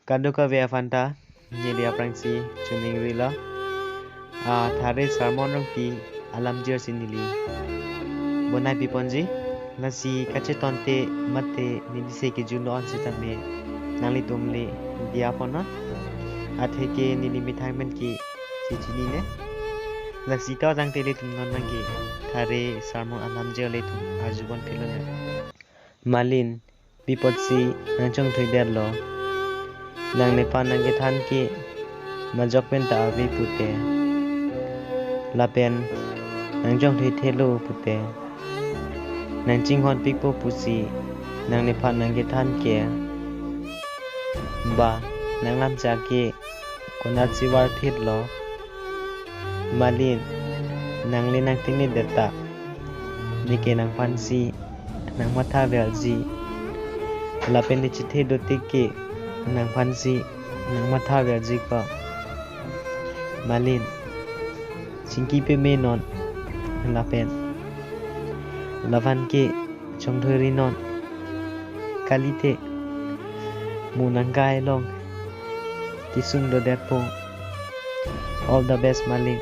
Kaduka via fanta nyelia prangsi chuning rila thare sermon rong pi alam jer sinili bonai pi ponji nasi kache tonte mate nidise ke juno on sitame nali tumle dia pona athe ke nili mithai men ki chichini ne nasi ta jang tele tum non nangi thare sermon alam jer le tum arjubon pilone malin pipotsi nangchong thoider lo nang ne pan nang ke than ki majok pen ta ave pute lapen nang jong thei thelo pute nang ching hon pik po pusi nang ne pan nang ke than ke ba nang lam cha ke konat siwar phit lo malin nang le nang ting ne deta ni ke nang pan si nang matha vel ji lapen ni chithe do tik ke nang pansi nang matha verji ka malin singki pe me non lapen lavan ke chongthori non kalite munangkai long kisung do derpong all the best malin